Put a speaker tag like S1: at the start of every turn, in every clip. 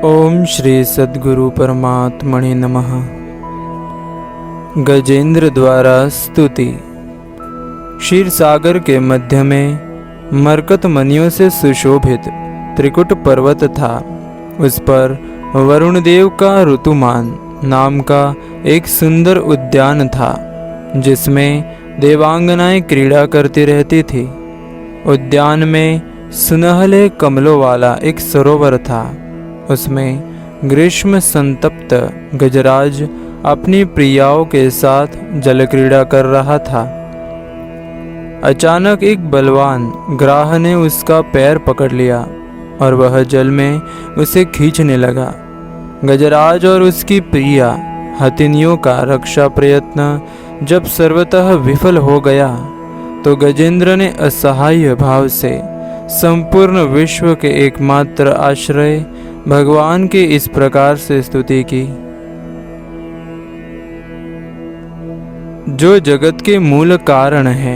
S1: ओम श्री सद्गुरु परमात्मने नमः। गजेंद्र द्वारा स्तुति। क्षीर सागर के मध्य में मरकत मणियों से सुशोभित त्रिकुट पर्वत था। उस पर वरुण देव का ऋतुमान नाम का एक सुंदर उद्यान था, जिसमें देवांगनाएं क्रीड़ा करती रहती थी। उद्यान में सुनहले कमलों वाला एक सरोवर था। उसमें ग्रीष्म संतप्त गजराज अपनी प्रियाओं के साथ जल क्रीड़ा कर रहा था। अचानक एक बलवान ग्राह ने उसका पैर पकड़ लिया और वह जल में उसे खींचने लगा। गजराज और उसकी प्रिया हथिनियों का रक्षा प्रयत्न जब सर्वतः विफल हो गया, तो गजेंद्र ने असहाय भाव से संपूर्ण विश्व के एकमात्र आश्रय भगवान की इस प्रकार से स्तुति की। जो जगत के मूल कारण है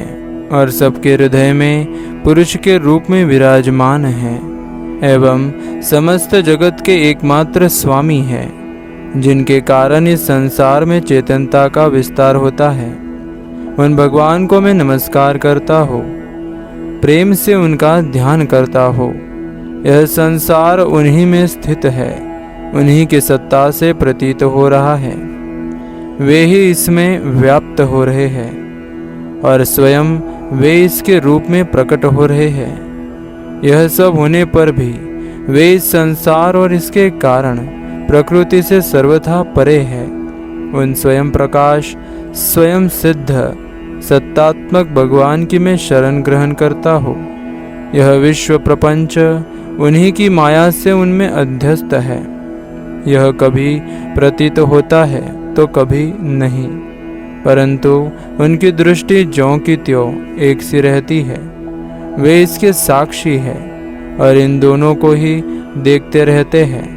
S1: और सबके हृदय में पुरुष के रूप में विराजमान है एवं समस्त जगत के एकमात्र स्वामी है, जिनके कारण इस संसार में चेतनता का विस्तार होता है, उन भगवान को मैं नमस्कार करता हूँ, प्रेम से उनका ध्यान करता हूँ। यह संसार उन्हीं में स्थित है, उन्हीं की सत्ता से प्रतीत हो रहा है। वे ही इसमें व्याप्त हो रहे हैं और स्वयं वे इसके रूप में प्रकट हो रहे हैं। यह सब होने पर भी वे इस संसार और इसके कारण प्रकृति से सर्वथा परे है। उन स्वयं प्रकाश, स्वयं सिद्ध सत्तात्मक भगवान की मैं शरण ग्रहण करता हूँ। यह विश्व प्रपंच उन्हीं की माया से उनमें अध्यस्त है। यह कभी प्रतीत होता है तो कभी नहीं, परंतु उनकी दृष्टि ज्यों की त्यों एक सी रहती है। वे इसके साक्षी है और इन दोनों को ही देखते रहते हैं।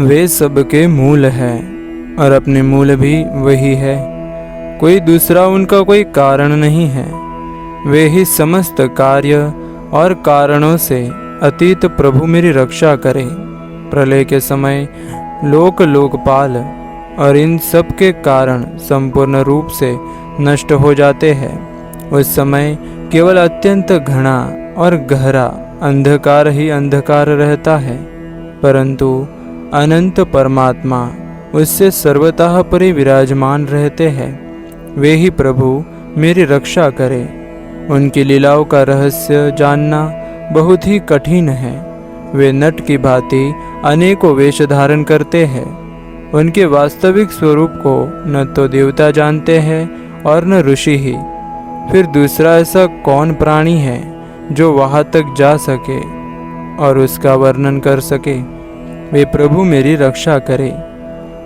S1: वे सबके मूल है और अपने मूल भी वही है। कोई दूसरा उनका कोई कारण नहीं है। वे ही समस्त कार्य और कारणों से अतीत प्रभु मेरी रक्षा करें। प्रलय के समय लोक लोकपाल और इन सब के कारण संपूर्ण रूप से नष्ट हो जाते हैं। उस समय केवल अत्यंत घना और गहरा अंधकार ही अंधकार रहता है, परंतु अनंत परमात्मा उससे सर्वतः परे विराजमान रहते हैं। वे ही प्रभु मेरी रक्षा करें। उनकी लीलाओं का रहस्य जानना बहुत ही कठिन है। वे नट की भांति अनेकों वेश धारण करते हैं। उनके वास्तविक स्वरूप को न तो देवता जानते हैं और न ऋषि ही। फिर दूसरा ऐसा कौन प्राणी है जो वहाँ तक जा सके और उसका वर्णन कर सके। वे प्रभु मेरी रक्षा करें।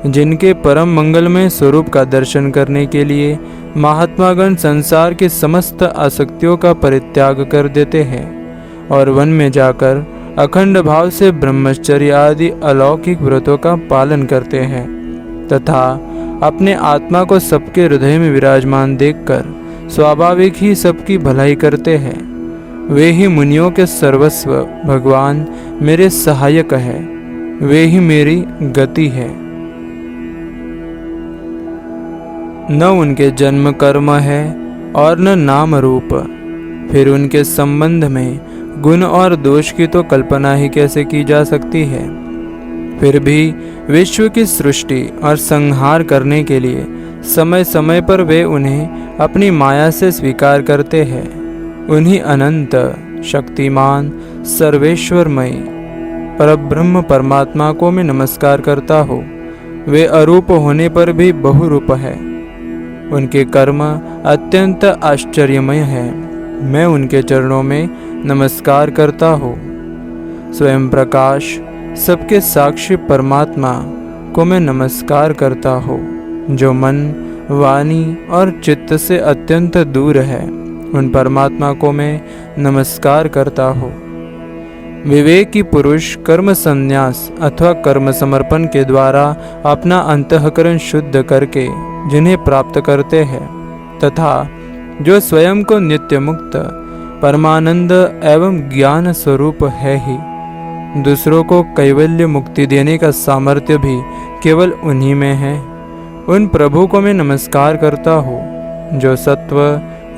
S1: जिनके परम मंगलमय स्वरूप का दर्शन करने के लिए महात्मागण संसार के समस्त आसक्तियों का परित्याग कर देते हैं और वन में जाकर अखंड भाव से ब्रह्मचर्य आदि अलौकिक व्रतों का पालन करते हैं तथा अपने आत्मा को सबके हृदय में विराजमान देखकर स्वाभाविक ही सबकी भलाई करते हैं। वे ही मुनियों के सर्वस्व भगवान मेरे सहायक है। वे ही मेरी गति है। न उनके जन्म कर्म है और न नाम रूप। फिर उनके संबंध में गुण और दोष की तो कल्पना ही कैसे की जा सकती है। फिर भी विश्व की सृष्टि और संहार करने के लिए समय समय पर वे उन्हें अपनी माया से स्वीकार करते हैं। उन्हीं अनंत शक्तिमान सर्वेश्वरमयी परब्रह्म परमात्मा को मैं नमस्कार करता हूँ। वे अरूप होने पर भी बहुरूप है। उनके कर्म अत्यंत आश्चर्यमय है। मैं उनके चरणों में नमस्कार करता हूँ। स्वयं प्रकाश सबके साक्षी परमात्मा को मैं नमस्कार करता हूँ। जो मन, वाणी और चित्त से अत्यंत दूर है, उन परमात्मा को मैं नमस्कार करता हूँ। विवेकी पुरुष कर्म संन्यास अथवा कर्म समर्पण के द्वारा अपना अंतःकरण शुद्ध करके जिन्हें प्राप्त करते हैं तथा जो स्वयं को नित्य मुक्त परमानंद एवं ज्ञान स्वरूप है ही, दूसरों को कैवल्य मुक्ति देने का सामर्थ्य भी केवल उन्हीं में है। उन प्रभु को मैं नमस्कार करता हूँ जो सत्व,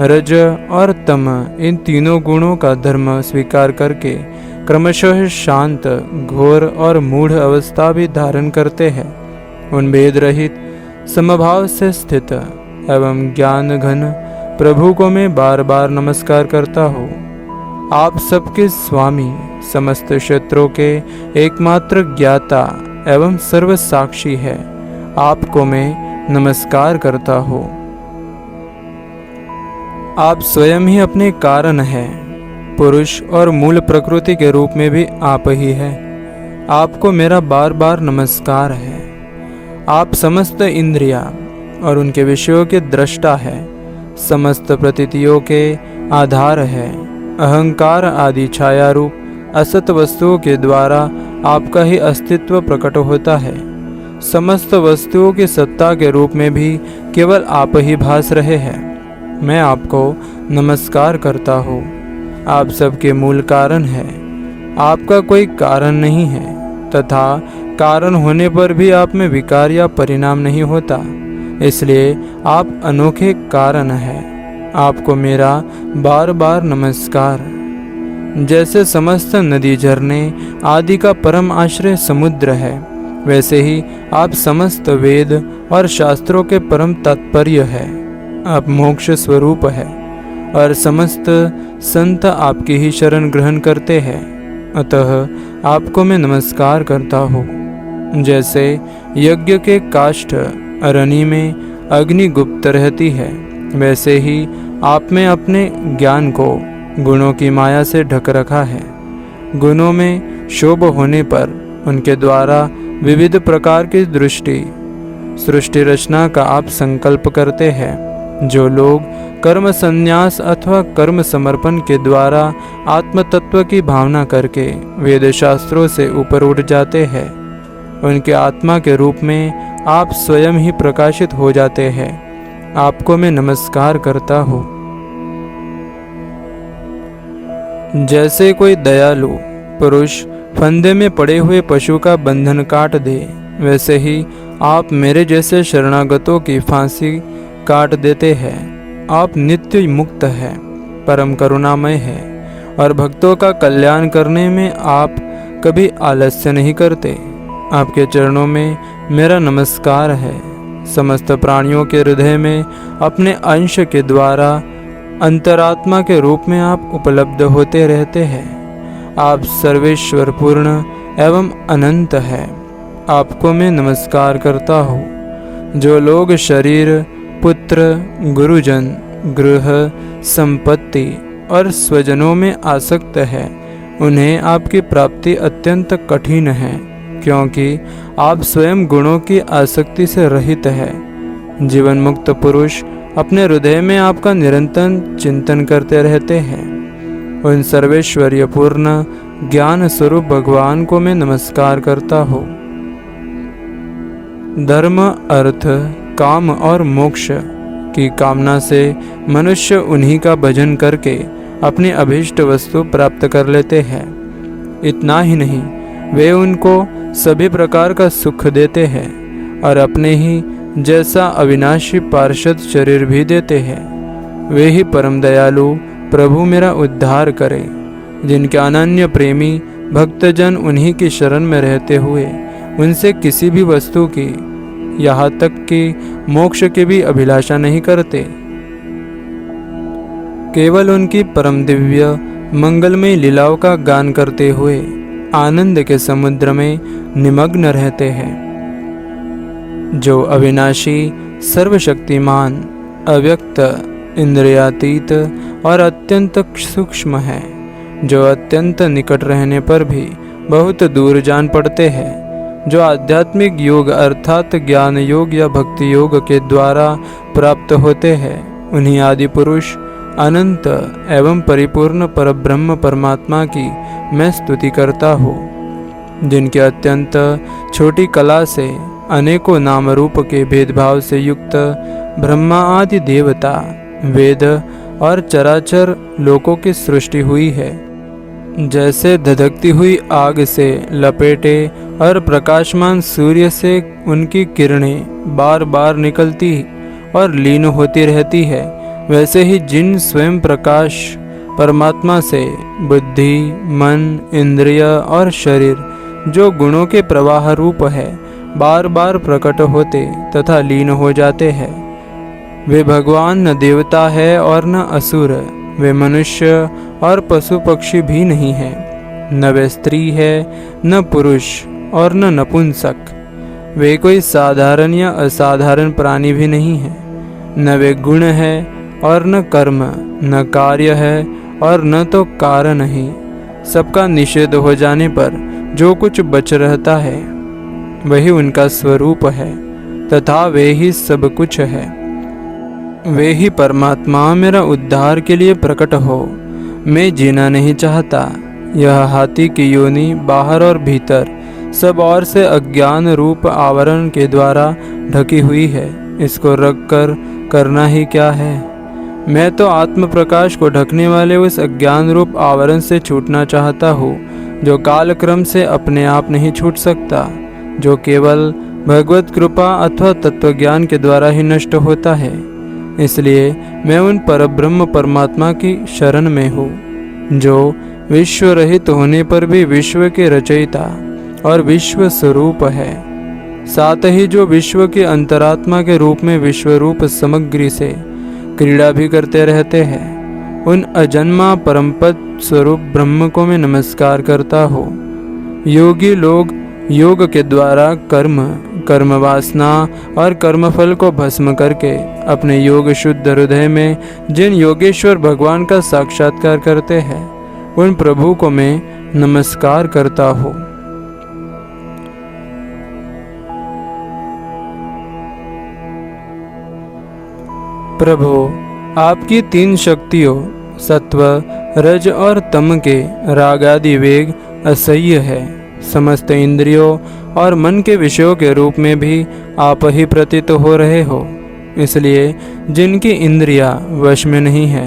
S1: रज और तम इन तीनों गुणों का धर्म स्वीकार करके क्रमशः शांत, घोर और मूढ़ अवस्था भी धारण करते हैं। उन भेद रहित, समभाव से स्थित एवं ज्ञान घन प्रभु को मैं बार बार नमस्कार करता हूँ। आप सबके स्वामी, समस्त क्षेत्रों के एकमात्र ज्ञाता एवं सर्व साक्षी है। आपको मैं नमस्कार करता हूँ। आप स्वयं ही अपने कारण हैं। पुरुष और मूल प्रकृति के रूप में भी आप ही है। आपको मेरा बार बार नमस्कार है। आप समस्त इंद्रियां और उनके विषयों के दृष्टा है, समस्त प्रतीतियों के आधार है। अहंकार आदि छाया रूप असत वस्तुओं के द्वारा आपका ही अस्तित्व प्रकट होता है। समस्त वस्तुओं की सत्ता के रूप में भी केवल आप ही भास रहे हैं। मैं आपको नमस्कार करता हूँ। आप सबके मूल कारण है। आपका कोई कारण नहीं है तथा कारण होने पर भी आप में विकार या परिणाम नहीं होता, इसलिए आप अनोखे कारण हैं। आपको मेरा बार बार नमस्कार। जैसे समस्त नदी, झरने आदि का परम आश्रय समुद्र है, वैसे ही आप समस्त वेद और शास्त्रों के परम तात्पर्य है। आप मोक्ष स्वरूप है और समस्त संत आपकी ही शरण ग्रहण करते हैं। अतः आपको मैं नमस्कार करता हूँ। जैसे यज्ञ के काष्ठ अरणी में अग्नि गुप्त रहती है, वैसे ही आप में अपने ज्ञान को गुणों की माया से ढक रखा है। गुणों में शोभ होने पर उनके द्वारा विविध प्रकार की सृष्टि रचना का आप संकल्प करते हैं। जो लोग कर्म संन्यास अथवा कर्म समर्पण के द्वारा आत्म तत्व की भावना करके वेद शास्त्रों से ऊपर उठ जाते हैं, उनके आत्मा के रूप में आप स्वयं ही प्रकाशित हो जाते हैं। आपको मैं नमस्कार करता हूँ। जैसे कोई दयालु पुरुष फंदे में पड़े हुए पशु का बंधन काट दे, वैसे ही आप मेरे जैसे शरणागतों की फांसी काट देते हैं। आप नित्य मुक्त है, परम करुणामय है और भक्तों का कल्याण करने में आप कभी आलस्य नहीं करते। आपके चरणों में मेरा नमस्कार है। समस्त प्राणियों के हृदय में अपने अंश के द्वारा अंतरात्मा के रूप में आप उपलब्ध होते रहते हैं। आप सर्वेश्वर पूर्ण एवं अनंत है। आपको मैं नमस्कार करता हूँ। जो लोग शरीर, पुत्र, गुरुजन, गृह, संपत्ति और स्वजनों में आसक्त है, उन्हें आपकी प्राप्ति अत्यंत कठिन है, क्योंकि आप स्वयं गुणों की आसक्ति से रहित है। जीवन मुक्त पुरुष अपने हृदय में आपका निरंतर चिंतन करते रहते हैं। उन सर्वेश्वरीय पूर्ण ज्ञान स्वरूप भगवान को मैं नमस्कार करता हूँ। धर्म, अर्थ, काम और मोक्ष की कामना से मनुष्य उन्हीं का भजन करके अपनी अभीष्ट वस्तु प्राप्त कर लेते हैं। इतना ही नहीं, वे उनको सभी प्रकार का सुख देते हैं और अपने ही जैसा अविनाशी पार्षद शरीर भी देते हैं। वे ही परम दयालु प्रभु मेरा उद्धार करे। जिनके अनन्य प्रेमी भक्तजन उन्हीं की शरण में रहते हुए उनसे किसी भी वस्तु की, यहाँ तक कि मोक्ष की भी अभिलाषा नहीं करते, केवल उनकी परम दिव्य मंगलमय लीलाओं का गान करते हुए आनंद के समुद्र में निमग्न रहते हैं। जो अविनाशी, सर्वशक्तिमान, अव्यक्त, इंद्रियातीत और अत्यंत सूक्ष्म है, जो अत्यंत निकट रहने पर भी बहुत दूर जान पड़ते हैं, जो आध्यात्मिक योग अर्थात ज्ञान योग या भक्ति योग के द्वारा प्राप्त होते हैं, उन्हीं आदि पुरुष अनंत एवं परिपूर्ण परब्रह्म परमात्मा की मैं स्तुति करता हूँ। जिनके अत्यंत छोटी कला से अनेकों नाम रूप के भेदभाव से युक्त ब्रह्मा आदि देवता, वेद और चराचर लोकों की सृष्टि हुई है। जैसे धधकती हुई आग से लपेटे और प्रकाशमान सूर्य से उनकी किरणें बार बार निकलती और लीन होती रहती है, वैसे ही जिन स्वयं प्रकाश परमात्मा से बुद्धि, मन, इंद्रिय और शरीर जो गुणों के प्रवाह रूप है बार बार प्रकट होते तथा लीन हो जाते हैं, वे भगवान न देवता है और न असुर, वे मनुष्य और पशु पक्षी भी नहीं है, न वे स्त्री है न पुरुष और न नपुंसक, वे कोई साधारण या असाधारण प्राणी भी नहीं है, न वे गुण है और न कर्म, न कार्य है और न तो कारण ही। सबका निषेध हो जाने पर जो कुछ बच रहता है वही उनका स्वरूप है तथा वे ही सब कुछ है। वे ही परमात्मा मेरा उद्धार के लिए प्रकट हो। मैं जीना नहीं चाहता। यह हाथी की योनि बाहर और भीतर सब ओर से अज्ञान रूप आवरण के द्वारा ढकी हुई है। इसको रख कर करना ही क्या है। मैं तो आत्म प्रकाश को ढकने वाले उस अज्ञान रूप आवरण से छूटना चाहता हूँ, जो कालक्रम से अपने आप नहीं छूट सकता, जो केवल भगवत कृपा अथवा तत्वज्ञान के द्वारा ही नष्ट होता है। इसलिए मैं उन परब्रह्म परमात्मा की शरण में हूँ, जो विश्व रहित होने पर भी विश्व के रचयिता और विश्व स्वरूप है, साथ ही जो विश्व के अंतरात्मा के रूप में विश्व रूप सामग्री से क्रीड़ा भी करते रहते हैं। उन अजन्मा परमपद स्वरूप ब्रह्म को मैं नमस्कार करता हूँ। योगी लोग योग के द्वारा कर्म वासना और कर्मफल को भस्म करके अपने योग शुद्ध हृदय में जिन योगेश्वर भगवान का साक्षात्कार करते हैं, उन प्रभु को मैं नमस्कार करता हूँ। प्रभु, आपकी तीन शक्तियों सत्व, रज और तम के राग आदि वेग असह्य है। समस्त इंद्रियों और मन के विषयों के रूप में भी आप ही प्रतीत हो रहे हो। इसलिए जिनकी इंद्रियां वश में नहीं है,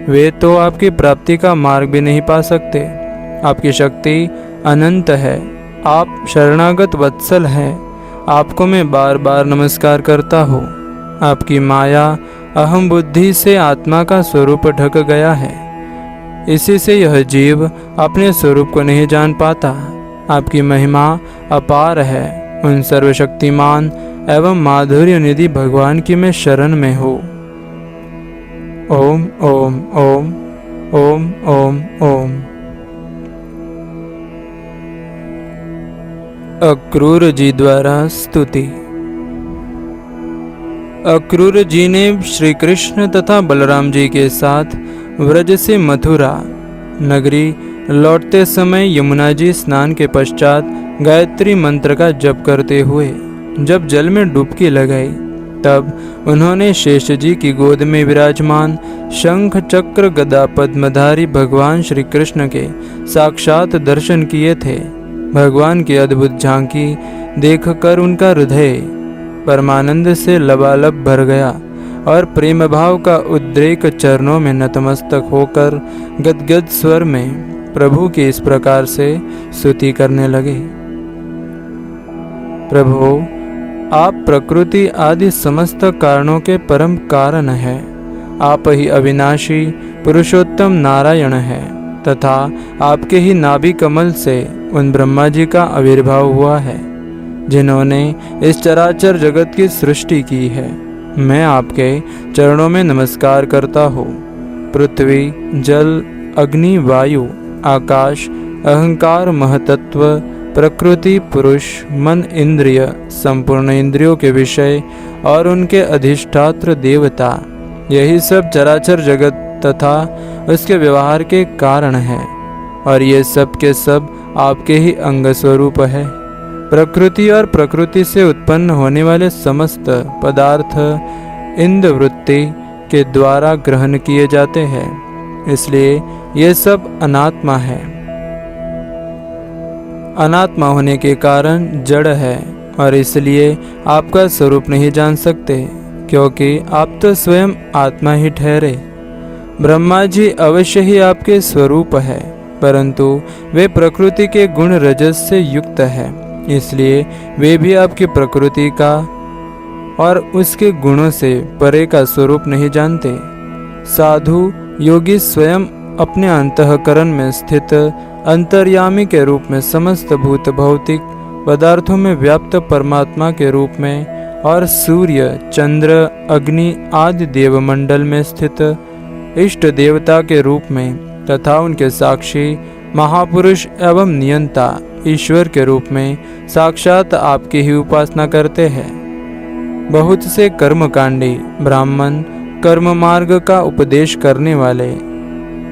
S1: वे तो आपकी प्राप्ति का मार्ग भी नहीं पा सकते। आपकी शक्ति अनंत है। आप शरणागत वत्सल हैं। आपको मैं बार बार नमस्कार करता हूँ। आपकी माया अहम बुद्धि से आत्मा का स्वरूप ढक गया है। इसी से यह जीव अपने स्वरूप को नहीं जान पाता। आपकी महिमा अपार है। उन सर्वशक्तिमान एवं माधुर्य निधि भगवान की मैं शरण में हूँ। ओम ओम ओम ओम ओम ओम। अक्रूर जी द्वारा स्तुति। अक्रूर जी ने श्री कृष्ण तथा बलराम जी के साथ व्रज से मथुरा नगरी लौटते समय यमुना जी स्नान के पश्चात गायत्री मंत्र का जप करते हुए जब जल में डुबकी लगाई, तब उन्होंने शेष जी की गोद में विराजमान शंख चक्र गदा पद्मधारी भगवान श्री कृष्ण के साक्षात दर्शन किए थे। भगवान की अद्भुत झांकी देखकर उनका हृदय परमानंद से लबालब भर गया और प्रेम भाव का उद्रेक चरणों में नतमस्तक होकर गदगद स्वर में प्रभु की इस प्रकार से स्तुति करने लगे। प्रभु, आप प्रकृति आदि समस्त कारणों के परम कारण हैं। आप ही अविनाशी पुरुषोत्तम नारायण हैं तथा आपके ही नाभि कमल से उन ब्रह्मा जी का आविर्भाव हुआ है, जिन्होंने इस चराचर जगत की सृष्टि की है। मैं आपके चरणों में नमस्कार करता हूँ। पृथ्वी, जल, अग्नि, वायु, आकाश, अहंकार, महतत्व, प्रकृति, पुरुष, मन, इंद्रिय, संपूर्ण इंद्रियों के विषय और उनके अधिष्ठात्र देवता, यही सब चराचर जगत तथा उसके व्यवहार के कारण है। और ये सब के सब आपके ही अंग स्वरूप है। प्रकृति और प्रकृति से उत्पन्न होने वाले समस्त पदार्थ इंद्रवृत्ति के द्वारा ग्रहण किए जाते हैं, इसलिए ये सब अनात्मा है। अनात्मा होने के कारण जड़ है और इसलिए आपका स्वरूप नहीं जान सकते, क्योंकि आप तो स्वयं आत्मा ही ठहरे। ब्रह्मा जी अवश्य ही आपके स्वरूप है, परंतु वे प्रकृति के गुण रजस से युक्त है, इसलिए वे भी आपकी प्रकृति का और उसके गुणों से परे का स्वरूप नहीं जानते। साधु योगी स्वयं अपने अंतःकरण में स्थित अंतर्यामी के रूप में समस्त भूत भौतिक पदार्थों में व्याप्त परमात्मा के रूप में और सूर्य चंद्र अग्नि आदि देवमंडल में स्थित इष्ट देवता के रूप में तथा उनके साक्षी महापुरुष एवं नियंता ईश्वर के रूप में साक्षात आपकी ही उपासना करते हैं। बहुत से कर्मकांडी ब्राह्मण कर्म मार्ग का उपदेश करने वाले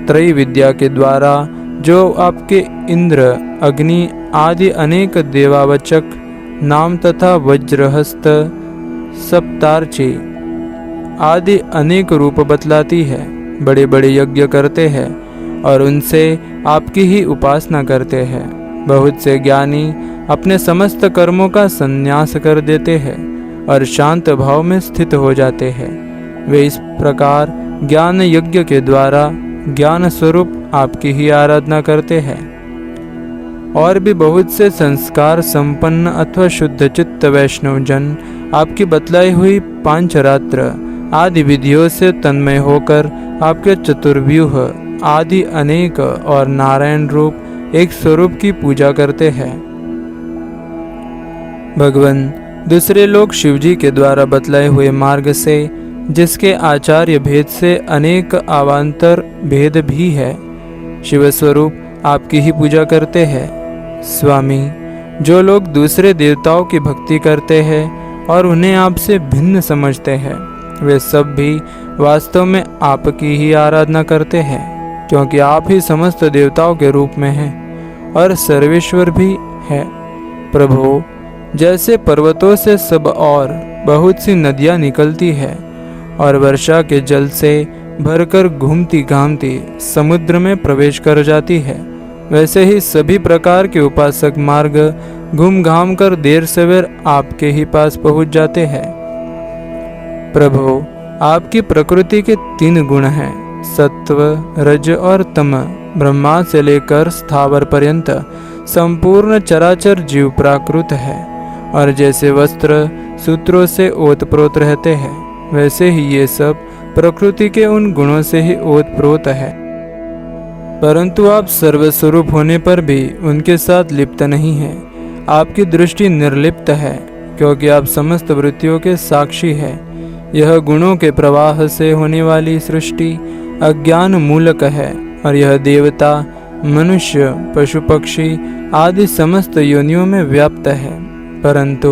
S1: त्रय विद्या के द्वारा जो आपके इंद्र अग्नि आदि अनेक देवावचक नाम तथा वज्रहस्त सप्तार्ची आदि अनेक रूप बतलाती है, बड़े बड़े यज्ञ करते हैं और उनसे आपकी ही उपासना करते हैं। बहुत से ज्ञानी अपने समस्त कर्मों का संन्यास कर देते हैं और शांत भाव में स्थित हो जाते हैं। वे इस प्रकार ज्ञान यज्ञ के द्वारा ज्ञान स्वरूप आपकी ही आराधना करते हैं। और भी बहुत से संस्कार संपन्न अथवा शुद्ध चित्त वैष्णव जन आपकी बतलाई हुई पांचरात्र आदि विधियों से तन्मय होकर आपके चतुर्व्यूह आदि अनेक और नारायण रूप एक स्वरूप की पूजा करते हैं। भगवान दूसरे लोग शिवजी के द्वारा बतलाए हुए मार्ग से, जिसके आचार्य भेद से अनेक अवान्तर भेद भी है, शिव स्वरूप आपकी ही पूजा करते हैं। स्वामी, जो लोग दूसरे देवताओं की भक्ति करते हैं और उन्हें आपसे भिन्न समझते हैं, वे सब भी वास्तव में आपकी ही आराधना करते हैं, क्योंकि आप ही समस्त देवताओं के रूप में हैं और सर्वेश्वर भी है। प्रभु, जैसे पर्वतों से सब और बहुत सी नदियाँ निकलती है और वर्षा के जल से भरकर घूमती घामती समुद्र में प्रवेश कर जाती है, वैसे ही सभी प्रकार के उपासक मार्ग घूम घाम कर देर सवेर आपके ही पास पहुंच जाते हैं। प्रभु, आपकी प्रकृति के 3 गुण हैं, सत्व रज और तम। ब्रह्मा से लेकर स्थावर पर्यंत संपूर्ण चराचर जीव प्राकृत है और जैसे वस्त्र सूत्रों से ओतप्रोत रहते हैं, वैसे ही ये सब प्रकृति के उन गुणों से ही ओतप्रोत है। परंतु आप सर्वस्वरूप होने पर भी उनके साथ लिप्त नहीं है। आपकी दृष्टि निर्लिप्त है, क्योंकि आप समस्त वृत्तियों के साक्षी है। यह गुणों के प्रवाह से होने वाली सृष्टि अज्ञान मूलक है और यह देवता मनुष्य पशु पक्षी आदि समस्त योनियों में व्याप्त है, परंतु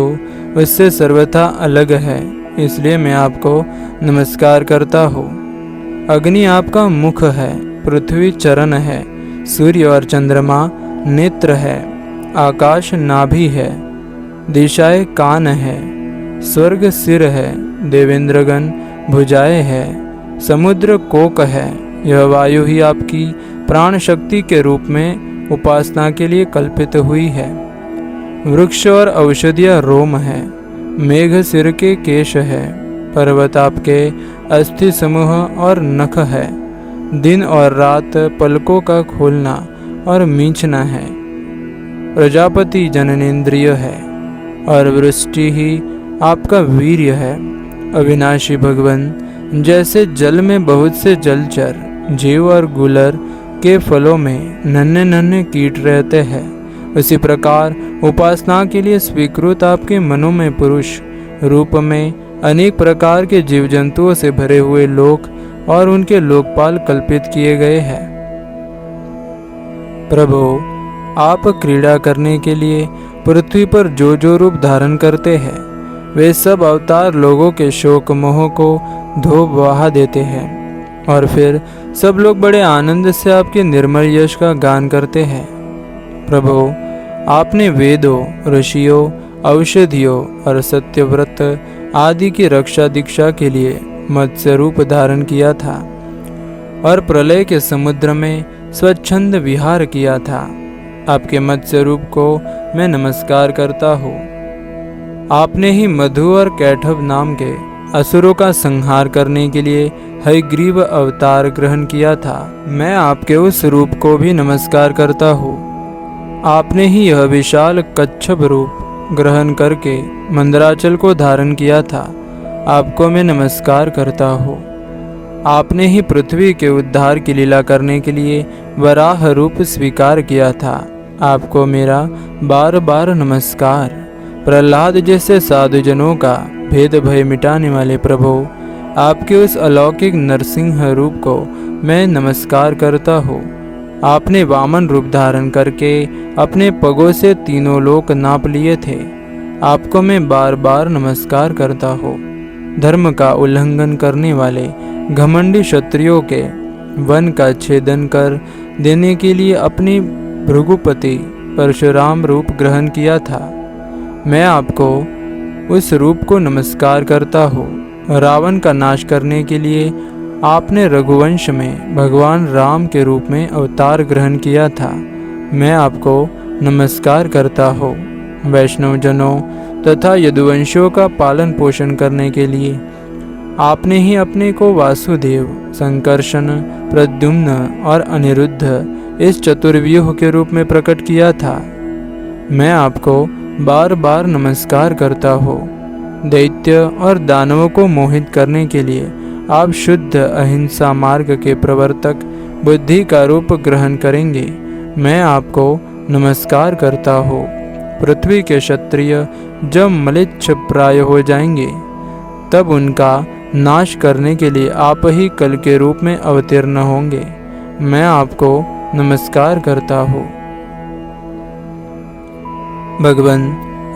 S1: उससे सर्वथा अलग है। इसलिए मैं आपको नमस्कार करता हूँ। अग्नि आपका मुख है, पृथ्वी चरण है, सूर्य और चंद्रमा नेत्र है, आकाश नाभि है, दिशाएं कान है, स्वर्ग सिर है, देवेंद्रगण भुजाएं है, समुद्र कोक है। यह वायु ही आपकी प्राण शक्ति के रूप में उपासना के लिए कल्पित हुई है। वृक्ष और औषधियाँ रोम है, मेघ सिर के केश है, पर्वत आपके अस्थि समूह और नख है, दिन और रात पलकों का खोलना और मींचना है, प्रजापति जननेन्द्रिय है और वृष्टि ही आपका वीर्य है। अविनाशी भगवान, जैसे जल में बहुत से जलचर जीव और गुलर के फलों में नन्हे नन्हे कीट रहते हैं, उसी प्रकार उपासना के लिए स्वीकृत आपके मनो में पुरुष रूप में अनेक प्रकार के जीव जंतुओं से भरे हुए लोक और उनके लोकपाल कल्पित किए गए हैं। प्रभु, आप क्रीड़ा करने के लिए पृथ्वी पर जो जो रूप धारण करते हैं, वे सब अवतार लोगों के शोक मोह को धो बहा देते हैं और फिर सब लोग बड़े आनंद से आपके निर्मल यश का गान करते हैं। प्रभु, आपने वेदों, ऋषियों, औषधियों और सत्यव्रत आदि की रक्षा दीक्षा के लिए मत्स्य रूप धारण किया था और प्रलय के समुद्र में स्वच्छंद विहार किया था। आपके मत्स्य रूप को मैं नमस्कार करता हूँ। आपने ही मधु और कैठव नाम के असुरों का संहार करने के लिए हयग्रीव अवतार ग्रहण किया था। मैं आपके उस रूप को भी नमस्कार करता हूँ। आपने ही यह विशाल कच्छप रूप ग्रहण करके मंदराचल को धारण किया था। आपको मैं नमस्कार करता हूँ। आपने ही पृथ्वी के उद्धार की लीला करने के लिए वराह रूप स्वीकार किया था। आपको मेरा बार बार नमस्कार। प्रहलाद जैसे साधुजनों का भेद भय मिटाने वाले प्रभु, आपके उस अलौकिक नरसिंह रूप को मैं नमस्कार करता हूँ। आपने वामन रूप धारण करके अपने पगों से तीनों लोक नाप लिए थे। आपको मैं बार बार नमस्कार करता हूँ। धर्म का उल्लंघन करने वाले घमंडी क्षत्रियों के वन का छेदन कर देने के लिए अपनी भृगुपति परशुराम रूप ग्रहण किया था। मैं आपको उस रूप को नमस्कार करता हूँ। रावण का नाश करने के लिए आपने रघुवंश में भगवान राम के रूप में अवतार ग्रहण किया था। मैं आपको नमस्कार करता हूँ। वैष्णव जनों तथा यदुवंशियों का पालन पोषण करने के लिए आपने ही अपने को वासुदेव, संकर्षण, प्रद्युम्न और अनिरुद्ध इस चतुर्व्यूह के रूप में प्रकट किया था। मैं आपको बार बार नमस्कार करता हूँ। दैत्य और दानवों को मोहित करने के लिए आप शुद्ध अहिंसा मार्ग के प्रवर्तक बुद्धि का रूप ग्रहण करेंगे। मैं आपको नमस्कार करता हूँ। पृथ्वी के क्षत्रिय जब म्लेच्छ प्राय हो जाएंगे तब उनका नाश करने के लिए आप ही कल के रूप में अवतीर्ण होंगे। मैं आपको नमस्कार करता हूँ। भगवान,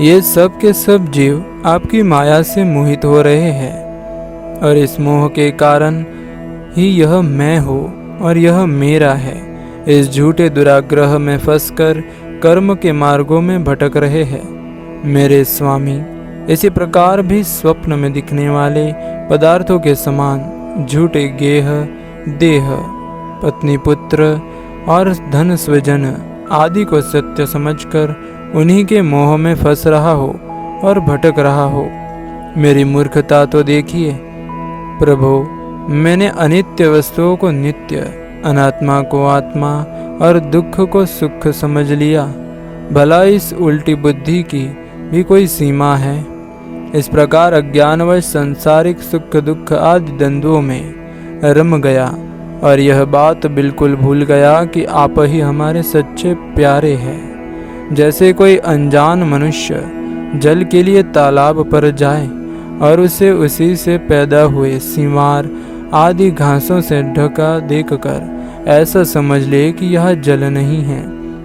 S1: ये सब के सब जीव आपकी माया से मोहित हो रहे हैं और इस मोह के कारण ही यह मैं हूँ और यह मेरा है। इस झूठे दुराग्रह में फंसकर कर्म के मार्गों में भटक रहे हैं। मेरे स्वामी, इसी प्रकार भी स्वप्न में दिखने वाले पदार्थों के समान झूठे गेह, देह, पत्नी, पुत्र और धन स्वजन आदि को सत्य समझकर उन्हीं के मोह में फंस रहा हो और भटक रहा हो। मेरी मूर्खता तो देखिए प्रभु। मैंने अनित्य वस्तुओं को नित्य, अनात्मा को आत्मा और दुख को सुख समझ लिया। भला इस उल्टी बुद्धि की भी कोई सीमा है? इस प्रकार अज्ञानवश सांसारिक सुख दुख आदि द्वंद्वों में रम गया और यह बात बिल्कुल भूल गया कि आप ही हमारे सच्चे प्यारे हैं। जैसे कोई अनजान मनुष्य जल के लिए तालाब पर जाए और उसे उसी से पैदा हुए सिंवार आदि घासों से ढका देखकर ऐसा समझ ले कि यह जल नहीं है,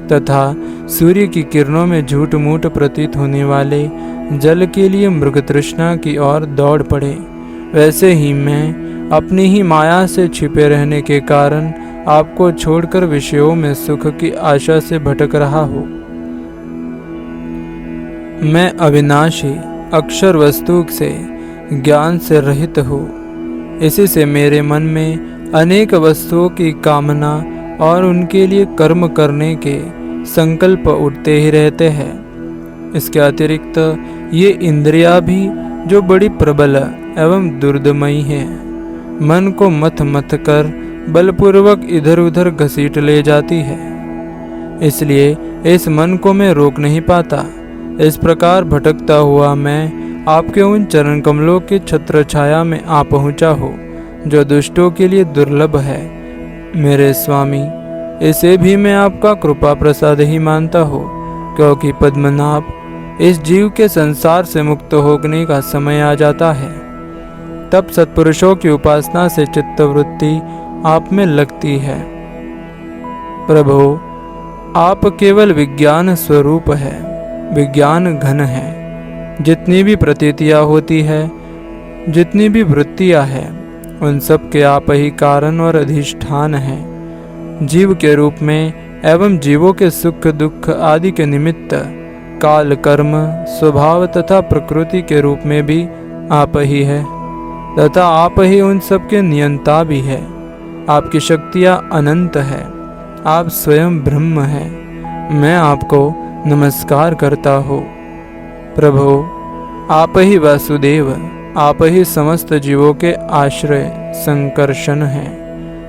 S1: तथा सूर्य की किरणों में झूठ मूठ प्रतीत होने वाले जल के लिए मृग तृष्णा की ओर दौड़ पड़े, वैसे ही मैं अपनी ही माया से छिपे रहने के कारण आपको छोड़कर विषयों में सुख की आशा से भटक रहा हूँ। मैं अविनाशी अक्षर वस्तु से ज्ञान से रहित हूँ। इसी से मेरे मन में अनेक वस्तुओं की कामना और उनके लिए कर्म करने के संकल्प उठते ही रहते हैं। इसके अतिरिक्त ये इंद्रियां भी जो बड़ी प्रबल एवं दुर्दमयी है, मन को मथ मथ कर बलपूर्वक इधर उधर घसीट ले जाती है। इसलिए इस मन को मैं रोक नहीं पाता। इस प्रकार भटकता हुआ मैं आपके उन चरण कमलों के छत्र छाया में आ पहुँचा हो जो दुष्टों के लिए दुर्लभ है। मेरे स्वामी, इसे भी मैं आपका कृपा प्रसाद ही मानता हूँ, क्योंकि पद्मनाभ इस जीव के संसार से मुक्त होने का समय आ जाता है। तब सत्पुरुषों की उपासना से चित्तवृत्ति आप में लगती है। प्रभु, आप केवल विज्ञान स्वरूप है, विज्ञान घन है। जितनी भी प्रतीतियाँ होती है, जितनी भी वृत्तियाँ हैं, उन सब के आप ही कारण और अधिष्ठान हैं। जीव के रूप में एवं जीवों के सुख दुख आदि के निमित्त काल, कर्म, स्वभाव तथा प्रकृति के रूप में भी आप ही है, तथा आप ही उन सब के नियंता भी है। आपकी शक्तियाँ अनंत है। आप स्वयं ब्रह्म हैं। मैं आपको नमस्कार करता हूँ। प्रभु, आप ही वासुदेव, आप ही समस्त जीवों के आश्रय संकर्षण हैं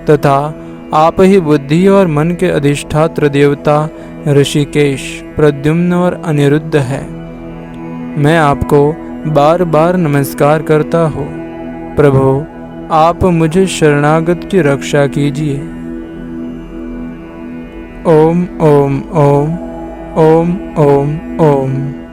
S1: तथा आप ही बुद्धि और मन के अधिष्ठात्र देवता ऋषिकेश, प्रद्युम्न और अनिरुद्ध है। मैं आपको बार बार नमस्कार करता हूँ। प्रभु, आप मुझे शरणागत की रक्षा कीजिए। ओम ओम ओम ओम ओम ओम।